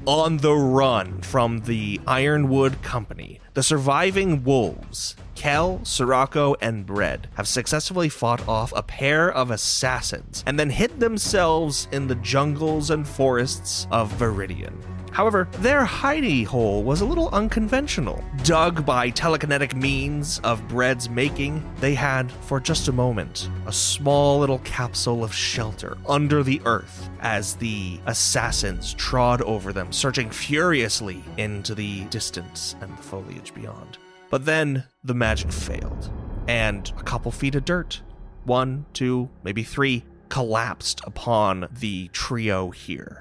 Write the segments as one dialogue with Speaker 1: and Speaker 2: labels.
Speaker 1: On the run from the Ironwood Company, the surviving wolves, Kel, Serracco, and Bread, have successfully fought off a pair of assassins and then hid themselves in the jungles and forests of Veridian. However, their hidey hole was a little unconventional. Dug by telekinetic means of Bread's making, they had, for just a moment, a small little capsule of shelter under the earth as the assassins trod over them, searching furiously into the distance and the foliage beyond. But then the magic failed, and a couple feet of dirt, 1, 2, maybe 3, collapsed upon the trio here.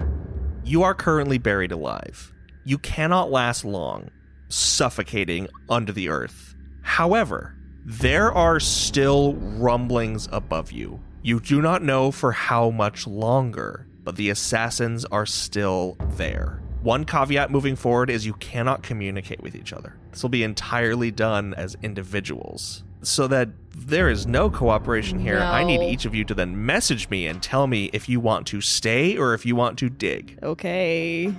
Speaker 1: You are currently buried alive. You cannot last long, suffocating under the earth. However, there are still rumblings above you. You do not know for how much longer, but the assassins are still there. One caveat moving forward is you cannot communicate with each other. This will be entirely done as individuals, so that there is no cooperation here.
Speaker 2: No.
Speaker 1: I need each of you to then message me and tell me if you want to stay or if you want to dig.
Speaker 3: Okay.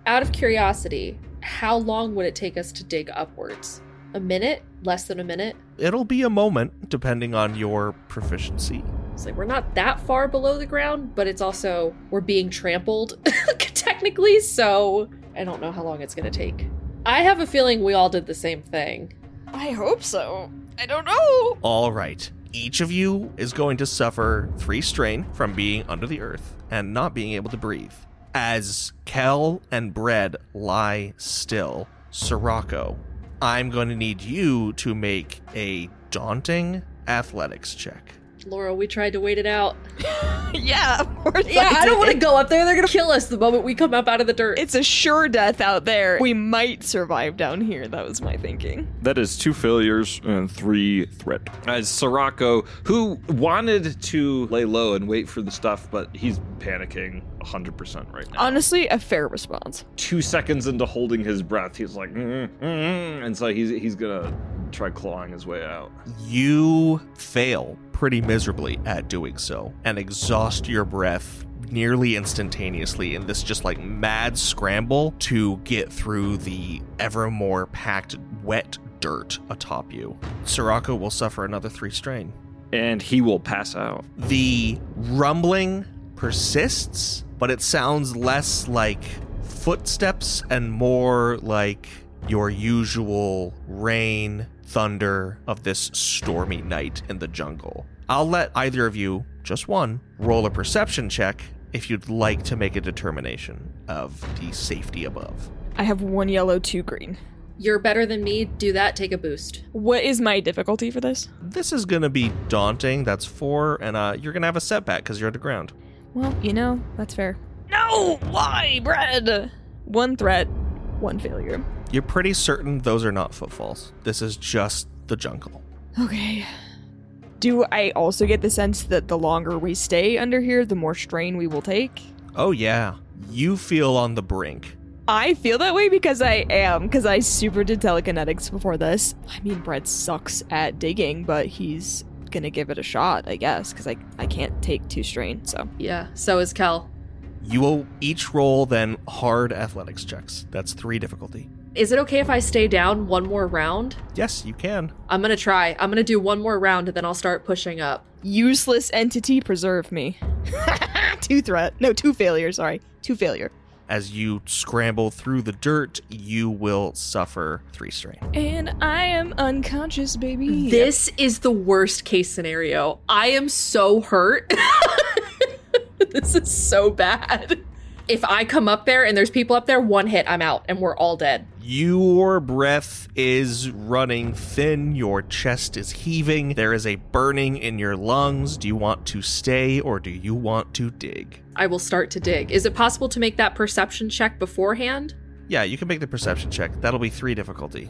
Speaker 2: Out of curiosity, how long would it take us to dig upwards? A minute? Less than a minute?
Speaker 1: It'll be a moment, depending on your proficiency.
Speaker 2: It's like, we're not that far below the ground, but it's also, we're being trampled, technically, so I don't know how long it's going to take. I have a feeling we all did the same thing.
Speaker 3: I hope so. I don't know.
Speaker 1: All right. Each of you is going to suffer 3 strain from being under the earth and not being able to breathe. As Kel and Bread lie still, Serracco, I'm going to need you to make a daunting athletics check.
Speaker 2: Laura, we tried to wait it out.
Speaker 3: Yeah, of course.
Speaker 2: Yeah, I don't want to
Speaker 3: did.
Speaker 2: go up there. They're going to kill us the moment we come up out of the dirt.
Speaker 3: It's a sure death out there. We might survive down here. That was my thinking.
Speaker 4: That is 2 failures and 3 threat. As Serracco, who wanted to lay low and wait for the stuff, but he's panicking 100% right now.
Speaker 3: Honestly, a fair response.
Speaker 4: 2 seconds into holding his breath, he's like, and so he's gonna try clawing his way out.
Speaker 1: You fail pretty miserably at doing so and exhaust your breath nearly instantaneously in this just like mad scramble to get through the ever more packed wet dirt atop you. Serracco will suffer another 3 strain.
Speaker 4: And he will pass out.
Speaker 1: The rumbling persists, but it sounds less like footsteps and more like your usual rain, thunder of this stormy night in the jungle. I'll let either of you, just one, roll a perception check if you'd like to make a determination of the safety above.
Speaker 3: I have 1 yellow, 2 green.
Speaker 2: You're better than me. Do that. Take a boost.
Speaker 3: What is my difficulty for this?
Speaker 1: This is going to be daunting. That's 4, and you're going to have a setback because you're underground.
Speaker 3: Well, that's fair. No! Why, Bread? 1 threat, 1 failure.
Speaker 1: You're pretty certain those are not footfalls. This is just the jungle.
Speaker 3: Okay. Do I also get the sense that the longer we stay under here, the more strain we will take?
Speaker 1: Oh yeah, you feel on the brink.
Speaker 3: I feel that way because I super did telekinetics before this. I mean, Bread sucks at digging, but he's gonna give it a shot, I guess, because I can't take 2 strain, so.
Speaker 2: Yeah, so is Kel.
Speaker 1: You will each roll then hard athletics checks. That's 3 difficulty.
Speaker 2: Is it okay if I stay down one more round?
Speaker 1: Yes, you can.
Speaker 2: I'm gonna try. I'm gonna do 1 more round and then I'll start pushing up.
Speaker 3: Useless entity, preserve me. 2 failure, sorry. 2 failure.
Speaker 1: As you scramble through the dirt, you will suffer 3 strain.
Speaker 3: And I am unconscious, baby.
Speaker 2: This is the worst case scenario. I am so hurt. This is so bad. If I come up there and there's people up there, 1 hit, I'm out, and we're all dead.
Speaker 1: Your breath is running thin. Your chest is heaving. There is a burning in your lungs. Do you want to stay or do you want to dig?
Speaker 2: I will start to dig. Is it possible to make that perception check beforehand?
Speaker 1: Yeah, you can make the perception check. That'll be 3 difficulty.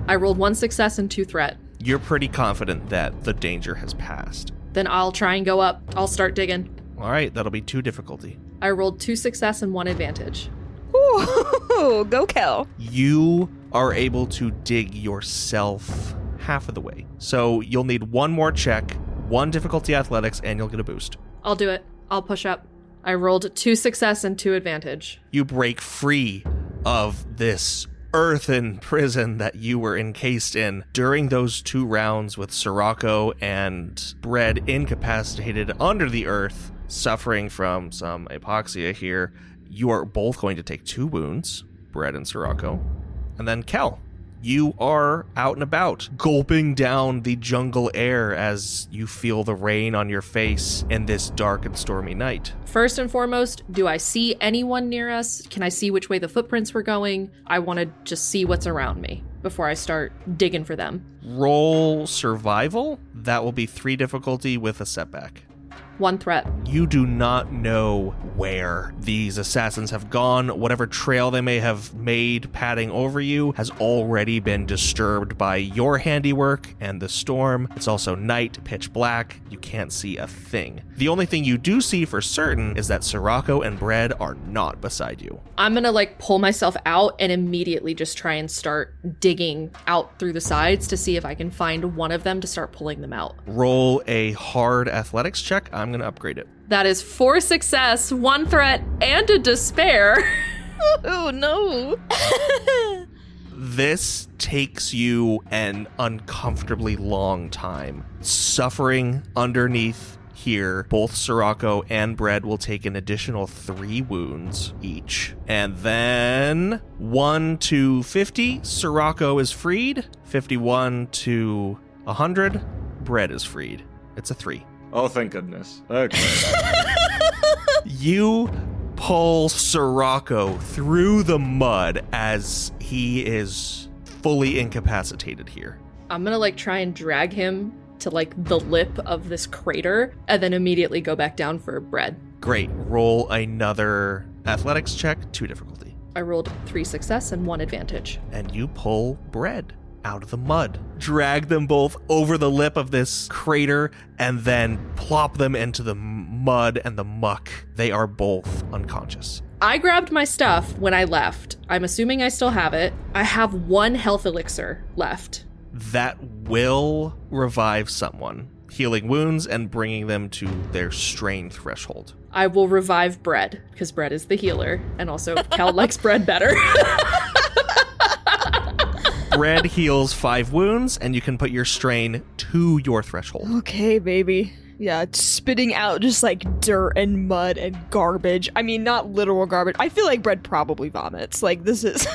Speaker 2: I rolled 1 success and 2 threat.
Speaker 1: You're pretty confident that the danger has passed.
Speaker 2: Then I'll try and go up. I'll start digging.
Speaker 1: All right, that'll be 2 difficulty.
Speaker 2: I rolled 2 success and 1 advantage.
Speaker 3: Ooh, go Kel.
Speaker 1: You are able to dig yourself half of the way. So you'll need 1 more check, 1 difficulty athletics, and you'll get a boost.
Speaker 2: I'll do it. I'll push up. I rolled 2 success and 2 advantage.
Speaker 1: You break free of this earthen prison that you were encased in during those 2 rounds with Serracco and Bread incapacitated under the earth, suffering from some hypoxia here. You are both going to take 2 wounds, Bread and Serracco. And then Kel, you are out and about, gulping down the jungle air as you feel the rain on your face in this dark and stormy night.
Speaker 2: First and foremost, do I see anyone near us? Can I see which way the footprints were going? I want to just see what's around me before I start digging for them.
Speaker 1: Roll survival. That will be 3 difficulty with a setback.
Speaker 2: 1 threat.
Speaker 1: You do not know where these assassins have gone. Whatever trail they may have made padding over you has already been disturbed by your handiwork and the storm. It's also night, pitch black. You can't see a thing. The only thing you do see for certain is that Serracco and Bread are not beside you.
Speaker 2: I'm gonna pull myself out and immediately just try and start digging out through the sides to see if I can find one of them to start pulling them out.
Speaker 1: Roll a hard athletics check. I'm going to upgrade it.
Speaker 2: That is 4 success, 1 threat, and a despair.
Speaker 3: Oh no.
Speaker 1: This takes you an uncomfortably long time. Suffering underneath here, both Serracco and Bread will take an additional 3 wounds each. And then 1 to 50, Serracco is freed. 51 to 100, Bread is freed. It's a 3.
Speaker 4: Oh, thank goodness. Okay.
Speaker 1: You pull Serracco through the mud as he is fully incapacitated here.
Speaker 2: I'm gonna try and drag him to the lip of this crater and then immediately go back down for Bread.
Speaker 1: Great. Roll another athletics check, 2 difficulty.
Speaker 2: I rolled 3 success and 1 advantage.
Speaker 1: And you pull Bread out of the mud. Drag them both over the lip of this crater and then plop them into the mud and the muck. They are both unconscious.
Speaker 2: I grabbed my stuff when I left. I'm assuming I still have it. I have 1 health elixir left.
Speaker 1: That will revive someone, healing wounds and bringing them to their strain threshold.
Speaker 2: I will revive Bread because Bread is the healer, and also Kel likes Bread better.
Speaker 1: Bread heals 5 wounds, and you can put your strain to your threshold.
Speaker 3: Okay, baby. Yeah, it's spitting out just dirt and mud and garbage. I mean, not literal garbage. I feel like Bread probably vomits. This is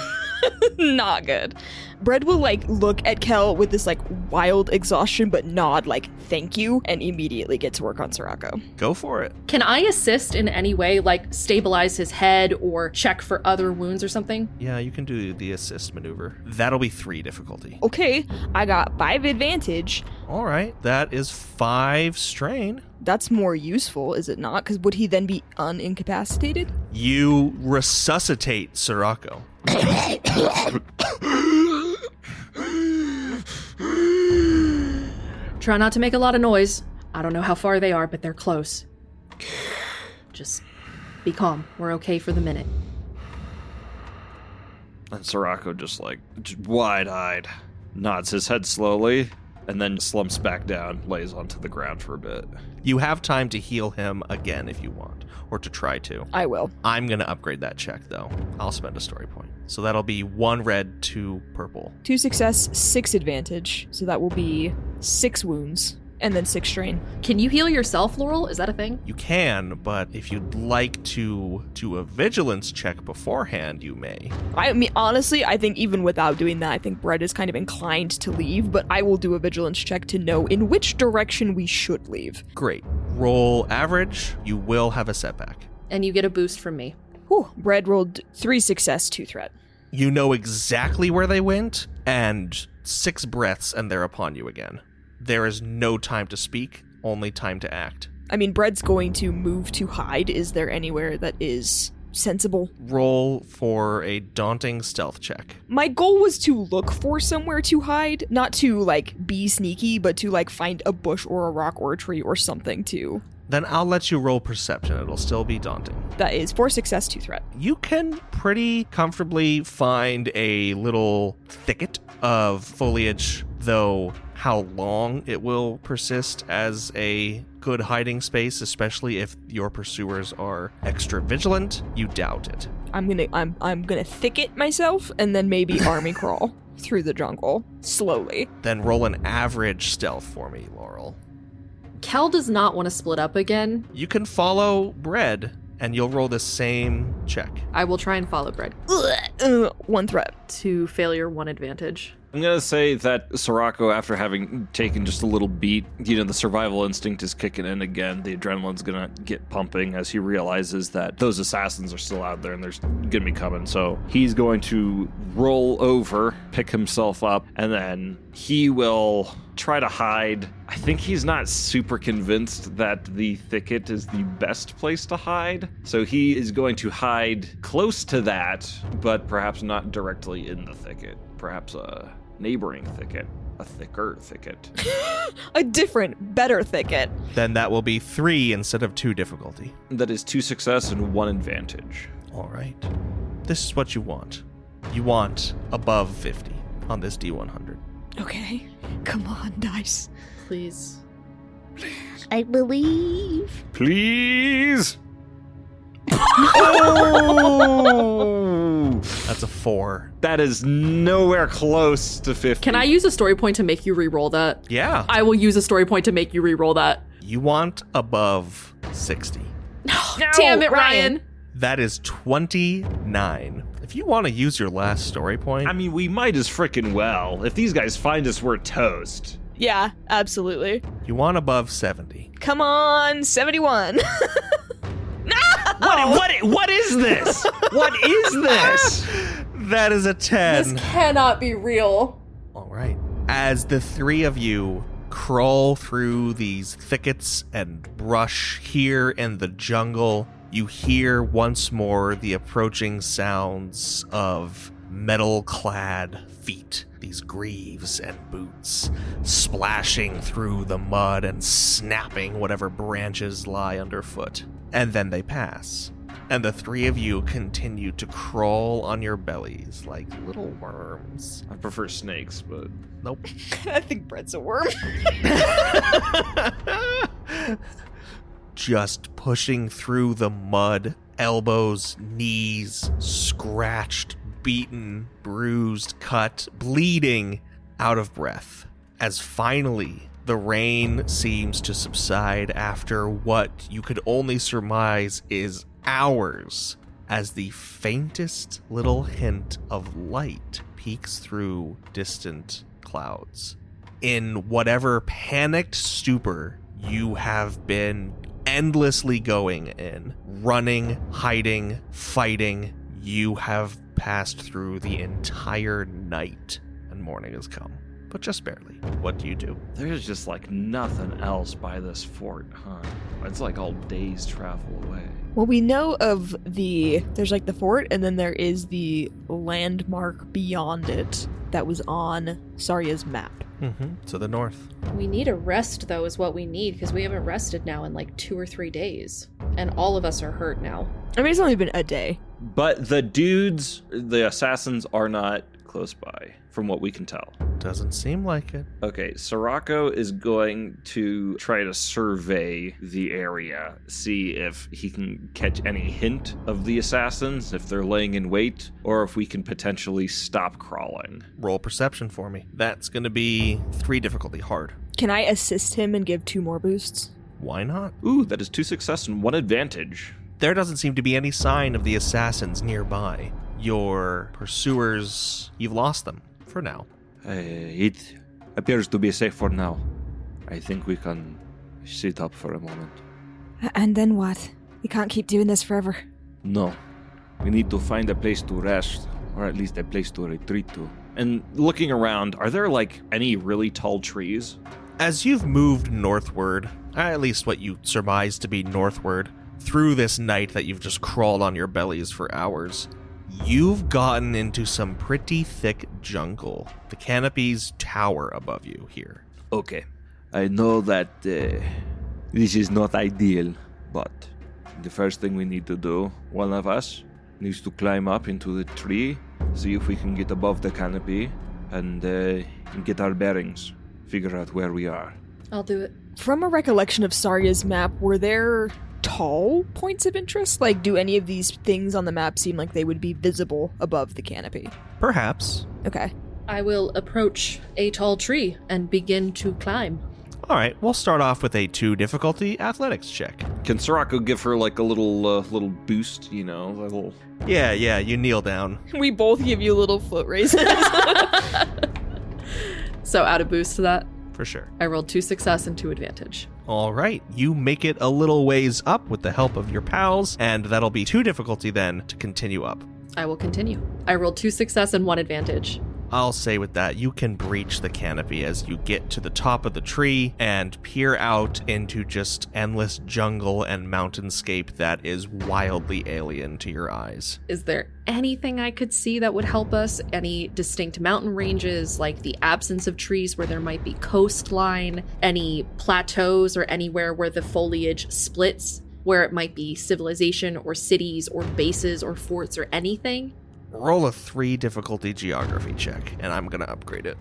Speaker 3: not good. Bread will look at Kel with this wild exhaustion, but nod thank you, and immediately get to work on Serracco.
Speaker 1: Go for it.
Speaker 2: Can I assist in any way, stabilize his head or check for other wounds or something?
Speaker 1: Yeah, you can do the assist maneuver. That'll be 3 difficulty.
Speaker 3: Okay, I got 5 advantage.
Speaker 1: All right, that is 5 strain.
Speaker 3: That's more useful, is it not? Because would he then be unincapacitated?
Speaker 1: You resuscitate Serracco.
Speaker 2: Try not to make a lot of noise. I don't know how far they are, but they're close. Just be calm. We're okay for the minute.
Speaker 4: And Serracco just wide-eyed, nods his head slowly, and then slumps back down, lays onto the ground for a bit.
Speaker 1: You have time to heal him again if you want, or to try to.
Speaker 3: I will.
Speaker 1: I'm going to upgrade that check, though. I'll spend a story point. So that'll be 1 red, 2 purple.
Speaker 3: 2 success, 6 advantage. So that will be 6 wounds, and then 6 strain.
Speaker 2: Can you heal yourself, Laurel? Is that a thing?
Speaker 1: You can, but if you'd like to do a vigilance check beforehand, you may.
Speaker 3: I mean, honestly, I think even without doing that, I think Bread is kind of inclined to leave, but I will do a vigilance check to know in which direction we should leave.
Speaker 1: Great. Roll average. You will have a setback.
Speaker 2: And you get a boost from me.
Speaker 3: Whew. Bread rolled 3 success, 2 threat.
Speaker 1: You know exactly where they went, and 6 breaths and they're upon you again. There is no time to speak, only time to act.
Speaker 3: I mean, Bread's going to move to hide. Is there anywhere that is sensible?
Speaker 1: Roll for a daunting stealth check.
Speaker 3: My goal was to look for somewhere to hide, not to be sneaky, but to find a bush or a rock or a tree or something to.
Speaker 1: Then I'll let you roll perception. It'll still be daunting.
Speaker 3: That is 4 success, 2 threat.
Speaker 1: You can pretty comfortably find a little thicket of foliage, though how long it will persist as a good hiding space, especially if your pursuers are extra vigilant, you doubt it.
Speaker 3: I'm gonna thicket myself and then maybe army crawl through the jungle slowly.
Speaker 1: Then roll an average stealth for me, Laurel.
Speaker 2: Kel does not want to split up again.
Speaker 1: You can follow Bread, and you'll roll the same check.
Speaker 2: I will try and follow Bread.
Speaker 3: 1 threat.
Speaker 2: 2 failure, 1 advantage.
Speaker 4: I'm going to say that Serracco, after having taken just a little beat, the survival instinct is kicking in again. The adrenaline's going to get pumping as he realizes that those assassins are still out there and they're going to be coming. So he's going to roll over, pick himself up, and then he will try to hide. I think he's not super convinced that the thicket is the best place to hide. So he is going to hide close to that, but perhaps not directly in the thicket. Perhaps a neighboring thicket, a thicker thicket.
Speaker 3: A different, better thicket.
Speaker 1: Then that will be 3 instead of 2 difficulty.
Speaker 4: That is 2 success and 1 advantage.
Speaker 1: All right. This is what you want. You want above 50 on this D100.
Speaker 3: Okay. Come on, dice.
Speaker 2: Please.
Speaker 5: I believe.
Speaker 4: Please? Oh!
Speaker 1: That's a 4.
Speaker 4: That is nowhere close to 50.
Speaker 2: Can I use a story point to make you re-roll that?
Speaker 1: Yeah.
Speaker 2: I will use a story point to make you re-roll that.
Speaker 1: You want above 60.
Speaker 2: Damn it, Ryan.
Speaker 1: That is 29. If you want to use your last story point,
Speaker 4: I mean, we might as frickin' well. If these guys find us, we're toast.
Speaker 3: Yeah, absolutely.
Speaker 1: you want above 70.
Speaker 3: Come on, 71.
Speaker 4: What is this? What is this?
Speaker 1: That is a 10.
Speaker 2: This cannot be real.
Speaker 1: All right. As the 3 of you crawl through these thickets and brush here in the jungle, you hear once more the approaching sounds of metal-clad feet, these greaves and boots, splashing through the mud and snapping whatever branches lie underfoot. And then they pass. And the 3 of you continue to crawl on your bellies like little worms.
Speaker 4: I prefer snakes, but...
Speaker 1: Nope.
Speaker 3: I think Brett's a worm.
Speaker 1: Just pushing through the mud, elbows, knees, scratched, beaten, bruised, cut, bleeding, out of breath. As finally, the rain seems to subside after what you could only surmise is hours, as the faintest little hint of light peeks through distant clouds. In whatever panicked stupor you have been endlessly going in, running, hiding, fighting, you have passed through the entire night, and morning has come. But just barely. What do you do?
Speaker 4: There's just like nothing else by this fort, huh? It's like all days travel away.
Speaker 3: Well, we know of there's like the fort, and then there is the landmark beyond it that was on Sarya's map.
Speaker 1: To the north.
Speaker 2: We need a rest, though, is what we need, because we haven't rested now in like 2 or 3 days. And all of us are hurt now.
Speaker 3: I mean, it's only been a day.
Speaker 4: But the assassins are not close by, from what we can tell.
Speaker 1: Doesn't seem like it.
Speaker 4: Okay, Serracco is going to try to survey the area, see if he can catch any hint of the assassins, if they're laying in wait, or if we can potentially stop crawling.
Speaker 1: Roll perception for me. That's going to be 3 difficulty hard.
Speaker 3: Can I assist him and give 2 more boosts?
Speaker 1: Why not?
Speaker 4: Ooh, that is 2 success and 1 advantage.
Speaker 1: There doesn't seem to be any sign of the assassins nearby. Your pursuers, you've lost them for now.
Speaker 6: It appears to be safe for now. I think we can sit up for a moment.
Speaker 3: And then what? We can't keep doing this forever.
Speaker 6: No. We need to find a place to rest, or at least a place to retreat to.
Speaker 4: And looking around, are there like any really tall trees?
Speaker 1: As you've moved northward, at least what you surmise to be northward, through this night that you've just crawled on your bellies for hours, you've gotten into some pretty thick jungle. The canopies tower above you here.
Speaker 6: Okay. I know that this is not ideal, but the first thing we need to do, one of us, needs to climb up into the tree, see if we can get above the canopy, and get our bearings, figure out where we are.
Speaker 2: I'll do it.
Speaker 3: From a recollection of Sarya's map, were there tall points of interest? Like, do any of these things on the map seem like they would be visible above the canopy?
Speaker 1: Perhaps.
Speaker 3: Okay.
Speaker 2: I will approach a tall tree and begin to climb.
Speaker 1: All right, we'll start off with a 2 difficulty athletics check.
Speaker 4: Can Serracco give her like a little boost? You know, a little.
Speaker 1: Yeah, you kneel down.
Speaker 3: We both give you little foot raises.
Speaker 2: So add a boost to that.
Speaker 1: For sure.
Speaker 2: I rolled 2 success and 2 advantage.
Speaker 1: All right, you make it a little ways up with the help of your pals, and that'll be 2 difficulty then to continue up.
Speaker 2: I will continue. I rolled 2 success and 1 advantage.
Speaker 1: I'll say with that, you can breach the canopy as you get to the top of the tree and peer out into just endless jungle and mountainscape that is wildly alien to your eyes.
Speaker 2: Is there anything I could see that would help us? Any distinct mountain ranges, like the absence of trees where there might be coastline, any plateaus or anywhere where the foliage splits, where it might be civilization or cities or bases or forts or anything?
Speaker 1: Roll a 3 difficulty geography check, and I'm going to upgrade it.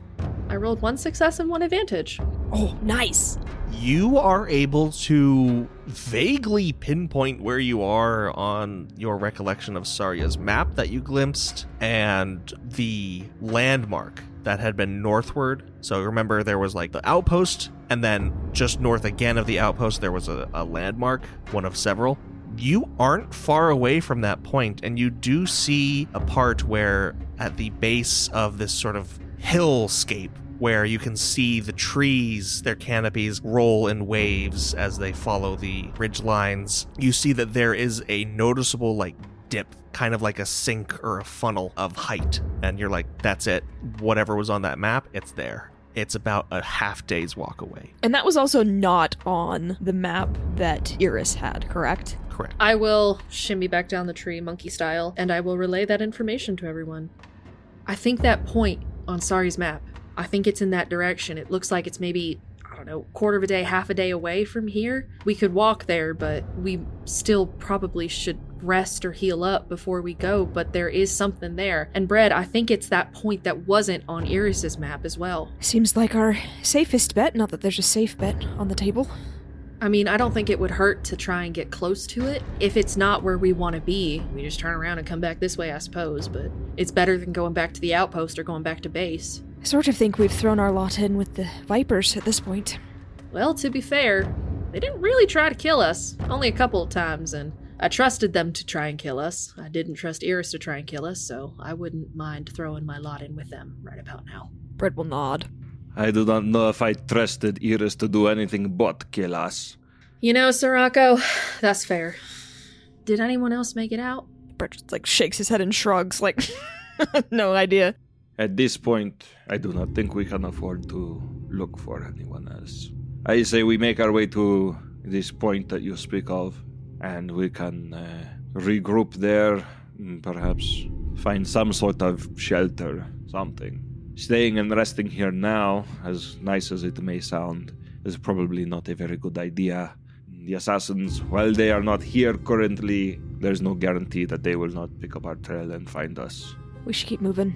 Speaker 2: I rolled 1 success and 1 advantage.
Speaker 3: Oh, nice.
Speaker 1: You are able to vaguely pinpoint where you are on your recollection of Sarya's map that you glimpsed, and the landmark that had been northward. So remember, there was like the outpost, and then just north again of the outpost, there was a landmark, one of several. You aren't far away from that point, and you do see a part where at the base of this sort of hillscape where you can see the trees, their canopies roll in waves as they follow the ridge lines. You see that there is a noticeable like dip, kind of like a sink or a funnel of height, and you're like, that's it. Whatever was on that map, it's there. It's about a half day's walk away.
Speaker 3: And that was also not on the map that Iris had, correct?
Speaker 1: Correct.
Speaker 2: I will shimmy back down the tree, monkey style, and I will relay that information to everyone. I think that point on Sari's map, I think it's in that direction. It looks like it's maybe, I don't know, quarter of a day, half a day away from here. We could walk there, but we still probably should rest or heal up before we go, but there is something there. And Brett, I think it's that point that wasn't on Iris's map as well.
Speaker 3: Seems like our safest bet, not that there's a safe bet on the table.
Speaker 2: I mean, I don't think it would hurt to try and get close to it. If it's not where we want to be, we just turn around and come back this way, I suppose, but it's better than going back to the outpost or going back to base.
Speaker 3: I sort of think we've thrown our lot in with the Vipers at this point.
Speaker 2: Well, to be fair, they didn't really try to kill us, only a couple of times, and I trusted them to try and kill us. I didn't trust Iris to try and kill us, so I wouldn't mind throwing my lot in with them right about now.
Speaker 3: Brett will nod.
Speaker 6: I do not know if I trusted Iris to do anything but kill us.
Speaker 2: You know, Serracco, that's fair. Did anyone else make it out?
Speaker 3: Brett just like shakes his head and shrugs, like, no idea.
Speaker 6: At this point, I do not think we can afford to look for anyone else. I say we make our way to this point that you speak of, and we can regroup there, and perhaps find some sort of shelter, something. Staying and resting here now, as nice as it may sound, is probably not a very good idea. The assassins, while they are not here currently, there's no guarantee that they will not pick up our trail and find us.
Speaker 3: We should keep moving.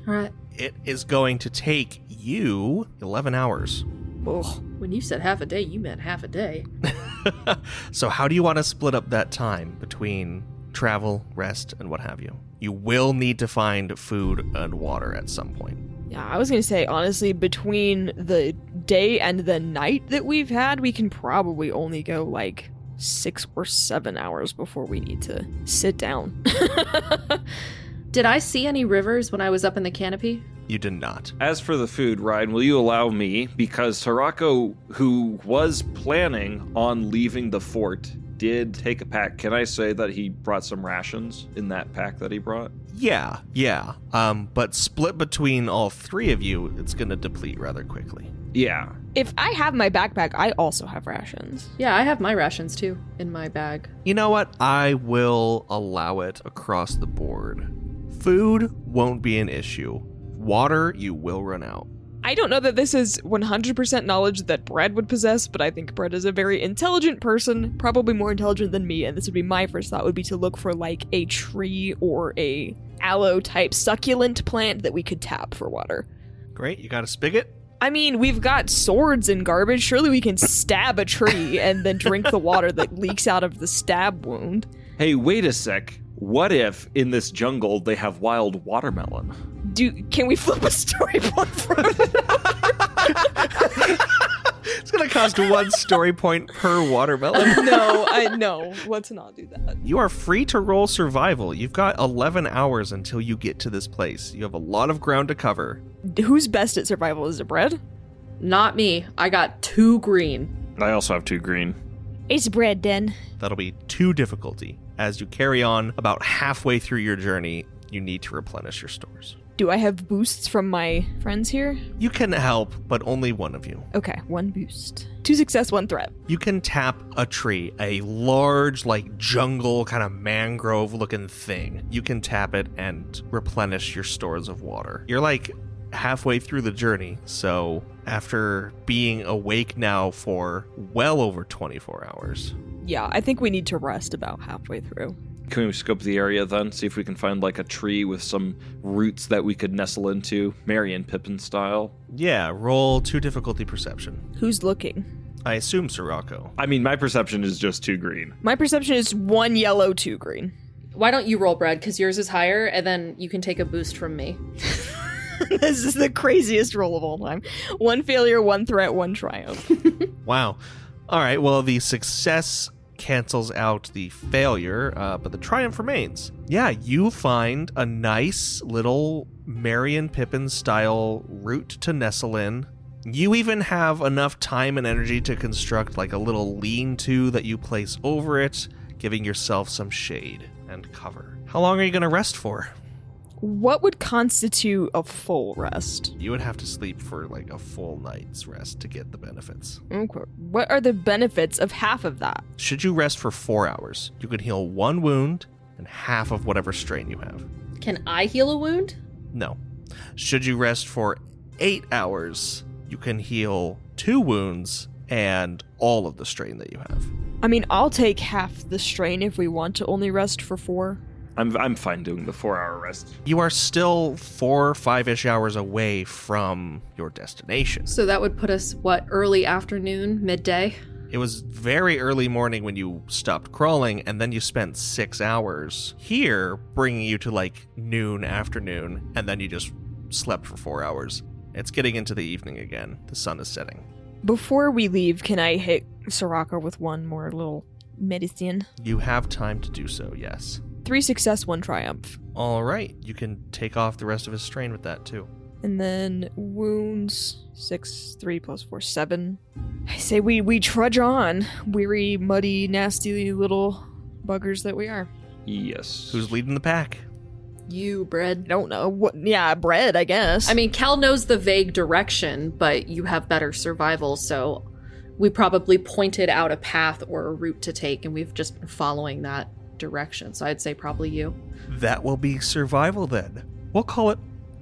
Speaker 2: All right.
Speaker 1: It is going to take you 11 hours.
Speaker 3: Ugh.
Speaker 2: When you said half a day, you meant half a day.
Speaker 1: So how do you want to split up that time between travel, rest, and what have you? You will need to find food and water at some point.
Speaker 3: Yeah, I was gonna say, honestly, between the day and the night that we've had, we can probably only go like 6 or 7 hours before we need to sit down.
Speaker 2: Did I see any rivers when I was up in the canopy?
Speaker 1: You did not.
Speaker 4: As for the food, Ryan, will you allow me? Because Serracco, who was planning on leaving the fort, did take a pack. Can I say that he brought some rations in that pack that he brought?
Speaker 1: Yeah. But split between all 3 of you, it's going to deplete rather quickly.
Speaker 4: Yeah.
Speaker 3: If I have my backpack, I also have rations.
Speaker 2: Yeah, I have my rations too in my bag.
Speaker 1: You know what? I will allow it across the board. Food won't be an issue. Water, you will run out.
Speaker 3: I don't know that this is 100% knowledge that Brett would possess, but I think Brett is a very intelligent person, probably more intelligent than me, and this would be my first thought, would be to look for like a tree or a aloe type succulent plant that we could tap for water.
Speaker 1: Great, you got a spigot?
Speaker 3: I mean, we've got swords and garbage. Surely we can stab a tree and then drink the water that leaks out of the stab wound.
Speaker 4: Hey, wait a sec. What if in this jungle they have wild watermelon?
Speaker 3: Can we flip a story point from
Speaker 1: It's going to cost 1 story point per watermelon.
Speaker 3: No, let's not do that.
Speaker 1: You are free to roll survival. You've got 11 hours until you get to this place. You have a lot of ground to cover.
Speaker 3: Who's best at survival? Is it Bread?
Speaker 2: Not me. I got 2 green.
Speaker 4: I also have 2 green.
Speaker 5: It's Bread then.
Speaker 1: That'll be 2 difficulty. As you carry on about halfway through your journey, you need to replenish your stores.
Speaker 3: Do I have boosts from my friends here?
Speaker 1: You can help, but only one of you.
Speaker 3: Okay, 1 boost. 2 success, 1 threat.
Speaker 1: You can tap a tree, a large, like, jungle kind of mangrove looking thing. You can tap it and replenish your stores of water. You're like halfway through the journey, so after being awake now for well over 24 hours.
Speaker 3: Yeah, I think we need to rest about halfway through.
Speaker 4: Can we scope the area then? See if we can find like a tree with some roots that we could nestle into, Merry and Pippin style.
Speaker 1: Yeah, roll 2 difficulty perception.
Speaker 3: Who's looking?
Speaker 1: I assume Serracco.
Speaker 4: I mean, my perception is just 2 green.
Speaker 3: My perception is 1 yellow, 2 green.
Speaker 2: Why don't you roll, Bread? Because yours is higher, and then you can take a boost from me.
Speaker 3: This is the craziest roll of all time. 1 failure, 1 threat, 1 triumph.
Speaker 1: Wow. All right, well, the success cancels out the failure, but the triumph remains. Yeah, you find a nice little Merry and Pippin style root to nestle in. You even have enough time and energy to construct like a little lean-to that you place over it, giving yourself some shade and cover. How long are you going to rest for?
Speaker 3: What would constitute a full rest?
Speaker 1: You would have to sleep for like a full night's rest to get the benefits.
Speaker 3: Okay. What are the benefits of half of that?
Speaker 1: Should you rest for 4 hours, you can heal 1 wound and half of whatever strain you have.
Speaker 2: Can I heal a wound?
Speaker 1: No. Should you rest for 8 hours, you can heal 2 wounds and all of the strain that you have.
Speaker 3: I mean, I'll take half the strain if we want to only rest for 4.
Speaker 4: I'm fine doing the 4-hour rest.
Speaker 1: You are still 4 or 5-ish hours away from your destination.
Speaker 2: So that would put us, early afternoon, midday?
Speaker 1: It was very early morning when you stopped crawling, and then you spent 6 hours here, bringing you to like noon, afternoon, and then you just slept for 4 hours. It's getting into the evening again. The sun is setting.
Speaker 3: Before we leave, can I hit Serracco with 1 more little medicine?
Speaker 1: You have time to do so, yes.
Speaker 3: 3 success, 1 triumph.
Speaker 1: All right, you can take off the rest of his strain with that too.
Speaker 3: And then wounds, 6, 3 plus 4, 7. I say we trudge on, weary, muddy, nasty little buggers that we are.
Speaker 4: Yes.
Speaker 1: Who's leading the pack?
Speaker 2: You, Bread.
Speaker 3: I don't know. Bread, I guess.
Speaker 2: I mean, Cal knows the vague direction, but you have better survival, so we probably pointed out a path or a route to take, and we've just been following that direction. So I'd say probably you.
Speaker 1: That will be survival then. We'll call it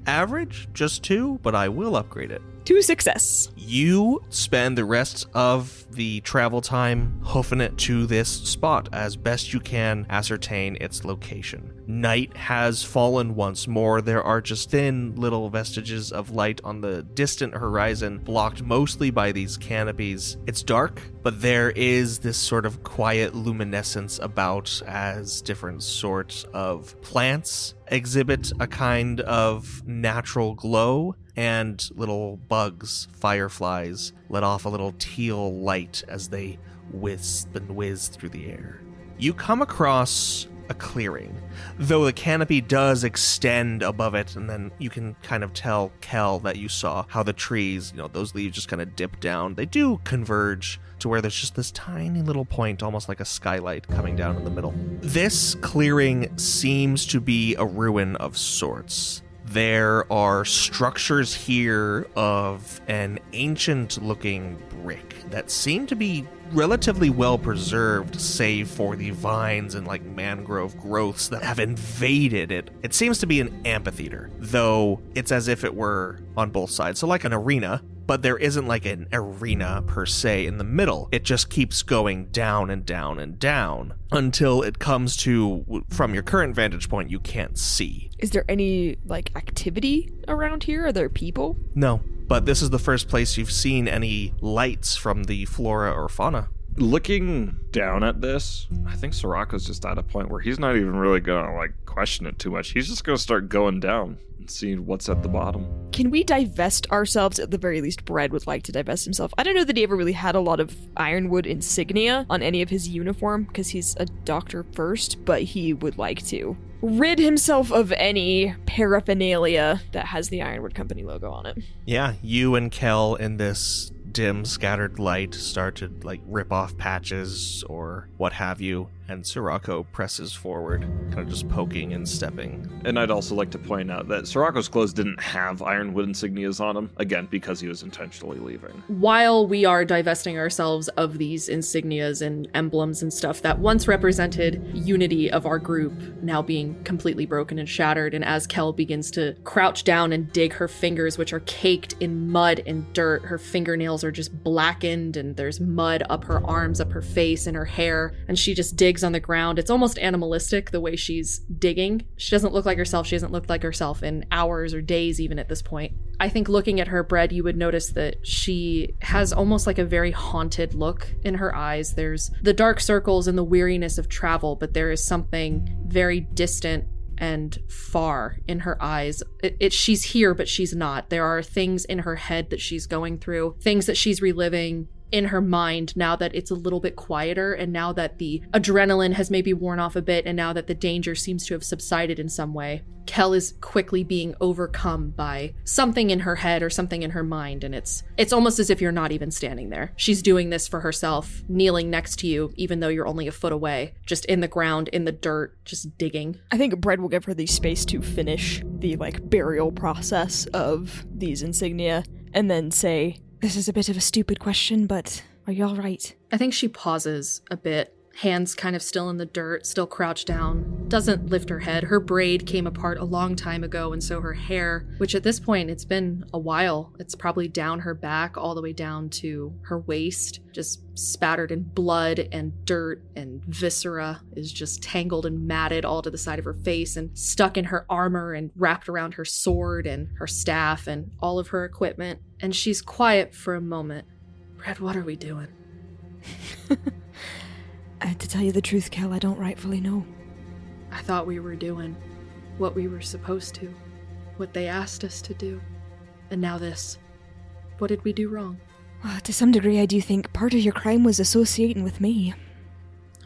Speaker 1: average, just 2, but I will upgrade it.
Speaker 3: 2 success.
Speaker 1: You spend the rest of the travel time hoofing it to this spot as best you can ascertain its location. Night has fallen once more. There are just thin little vestiges of light on the distant horizon, blocked mostly by these canopies. It's dark, but there is this sort of quiet luminescence about as different sorts of plants exhibit a kind of natural glow, and little bugs, fireflies, let off a little teal light as they wisp and whiz through the air. You come across a clearing, though the canopy does extend above it, and then you can kind of tell, Kel, that you saw how the trees, those leaves just kind of dip down. They do converge to where there's just this tiny little point, almost like a skylight coming down in the middle. This clearing seems to be a ruin of sorts. There are structures here of an ancient-looking brick that seem to be relatively well preserved, save for the vines and like mangrove growths that have invaded it. It seems to be an amphitheater, though it's as if it were on both sides. So like an arena, but there isn't like an arena per se in the middle. It just keeps going down and down and down until it comes to, from your current vantage point, you can't see.
Speaker 3: Is there any, activity around here? Are there people?
Speaker 1: No, but this is the first place you've seen any lights from the flora or fauna.
Speaker 4: Looking down at this, I think Serracco's just at a point where he's not even really gonna question it too much. He's just gonna start going down and seeing what's at the bottom.
Speaker 3: Can we divest ourselves? At the very least, Brad would like to divest himself. I don't know that he ever really had a lot of ironwood insignia on any of his uniform, because he's a doctor first, but he would like to rid himself of any paraphernalia that has the Ironwood Company logo on it.
Speaker 1: Yeah, you and Kel in this dim scattered light start to rip off patches or what have you, and Serracco presses forward, kind of just poking and stepping.
Speaker 4: And I'd also like to point out that Serracco's clothes didn't have ironwood insignias on him, again, because he was intentionally leaving.
Speaker 2: While we are divesting ourselves of these insignias and emblems and stuff that once represented unity of our group, now being completely broken and shattered, and as Kel begins to crouch down and dig her fingers, which are caked in mud and dirt, her fingernails are just blackened and there's mud up her arms, up her face, and her hair, and she just digs on the ground. It's almost animalistic the way she's digging. She doesn't look like herself. She hasn't looked like herself in hours or days even at this point. I think looking at her, Brett, you would notice that she has almost like a very haunted look in her eyes. There's the dark circles and the weariness of travel, but there is something very distant and far in her eyes. She's here, but she's not. There are things in her head that she's going through, things that she's reliving in her mind now that it's a little bit quieter, and now that the adrenaline has maybe worn off a bit, and now that the danger seems to have subsided in some way. Kel is quickly being overcome by something in her head or something in her mind, and it's almost as if you're not even standing there. She's doing this for herself, kneeling next to you, even though you're only a foot away, just in the ground, in the dirt, just digging.
Speaker 3: I think Brett will give her the space to finish the burial process of these insignia, and then say, "This is a bit of a stupid question, but are you all right?"
Speaker 2: I think she pauses a bit, hands kind of still in the dirt, still crouched down, doesn't lift her head. Her braid came apart a long time ago, and so her hair, which at this point, it's been a while, it's probably down her back all the way down to her waist, just spattered in blood and dirt and viscera, is just tangled and matted all to the side of her face and stuck in her armor and wrapped around her sword and her staff and all of her equipment. And she's quiet for a moment. Brad, what are we doing?
Speaker 3: To tell you the truth, Kel, I don't rightfully know.
Speaker 2: I thought we were doing what we were supposed to, what they asked us to do. And now this. What did we do wrong?
Speaker 3: To some degree, I do think part of your crime was associating with me.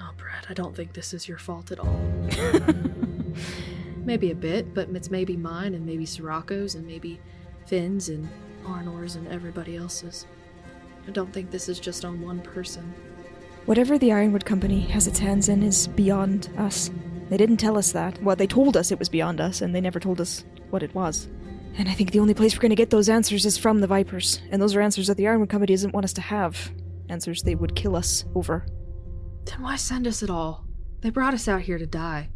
Speaker 2: Oh, Brad, I don't think this is your fault at all. Maybe a bit, but it's maybe mine and maybe Serracco's and maybe Finn's and Arnor's and everybody else's. I don't think this is just on one person.
Speaker 3: Whatever the Ironwood Company has its hands in is beyond us. They didn't tell us that. Well, they told us it was beyond us, and they never told us what it was. And I think the only place we're going to get those answers is from the Vipers. And those are answers that the Ironwood Company doesn't want us to have. Answers they would kill us over.
Speaker 2: Then why send us at all? They brought us out here to die.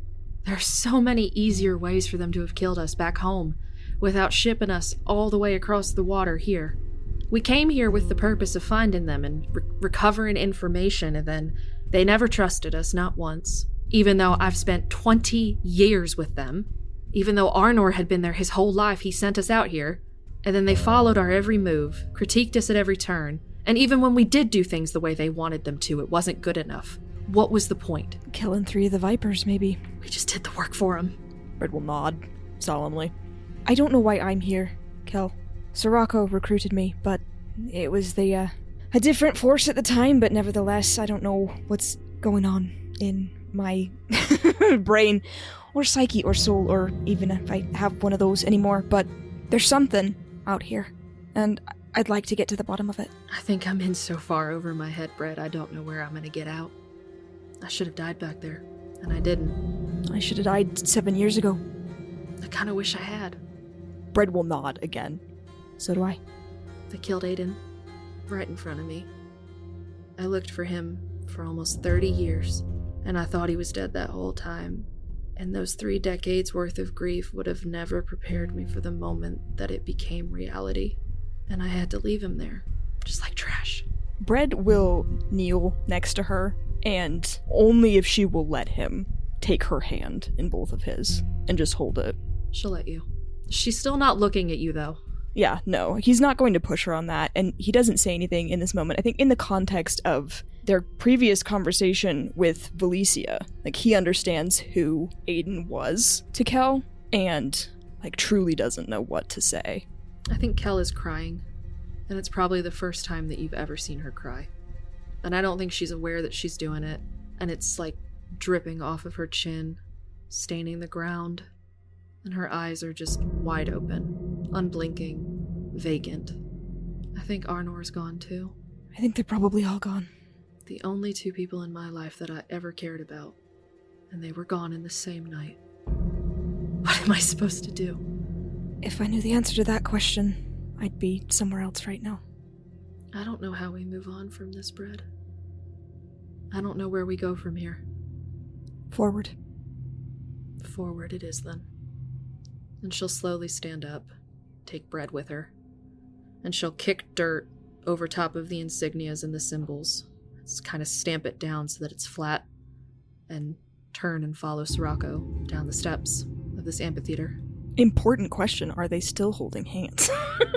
Speaker 2: There are so many easier ways for them to have killed us back home, without shipping us all the way across the water here. We came here with the purpose of finding them and recovering information, and then they never trusted us, not once. Even though I've spent 20 years with them, even though Arnor had been there his whole life, he sent us out here, and then they followed our every move, critiqued us at every turn, and even when we did do things the way they wanted them to, it wasn't good enough. What was the point?
Speaker 3: Killing 3 of the Vipers, maybe.
Speaker 2: We just did the work for them.
Speaker 3: Red will nod, solemnly. I don't know why I'm here, Kel. Serracco recruited me, but it was a different force at the time, but nevertheless, I don't know what's going on in my brain, or psyche, or soul, or even if I have one of those anymore, but there's something out here, and I'd like to get to the bottom of it.
Speaker 2: I think I'm in so far over my head, Brett, I don't know where I'm gonna get out. I should have died back there, and I didn't.
Speaker 3: I should have died 7 years ago.
Speaker 2: I kinda wish I had.
Speaker 3: Brett will nod again. So do I.
Speaker 2: They killed Aiden, right in front of me. I looked for him for almost 30 years, and I thought he was dead that whole time. And those 3 decades worth of grief would have never prepared me for the moment that it became reality. And I had to leave him there, just like trash.
Speaker 3: Brett will kneel next to her, and only if she will let him take her hand in both of his, and just hold it.
Speaker 2: She'll let you. She's still not looking at you, though.
Speaker 3: Yeah, no, he's not going to push her on that, and he doesn't say anything in this moment. I think in the context of their previous conversation with Valicia, like, he understands who Aiden was to Kel, and, like, truly doesn't know what to say.
Speaker 2: I think Kel is crying, and it's probably the first time that you've ever seen her cry. And I don't think she's aware that she's doing it, and it's, like, dripping off of her chin, staining the ground, and her eyes are just wide open, unblinking, vacant. I think Arnor's gone too.
Speaker 3: I think they're probably all gone.
Speaker 2: The only two people in my life that I ever cared about, and they were gone in the same night. What am I supposed to do?
Speaker 3: If I knew the answer to that question, I'd be somewhere else right now.
Speaker 2: I don't know how we move on from this, Brett. I don't know where we go from here.
Speaker 3: Forward.
Speaker 2: Forward it is, then. And she'll slowly stand up, take Brett with her, and she'll kick dirt over top of the insignias and the symbols. Just kind of stamp it down so that it's flat, and turn and follow Serracco down the steps of this amphitheater.
Speaker 3: Important question, are they still holding hands?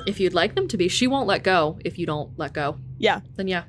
Speaker 2: If you'd like them to be, she won't let go if you don't let go.
Speaker 3: Yeah.
Speaker 2: Then yeah.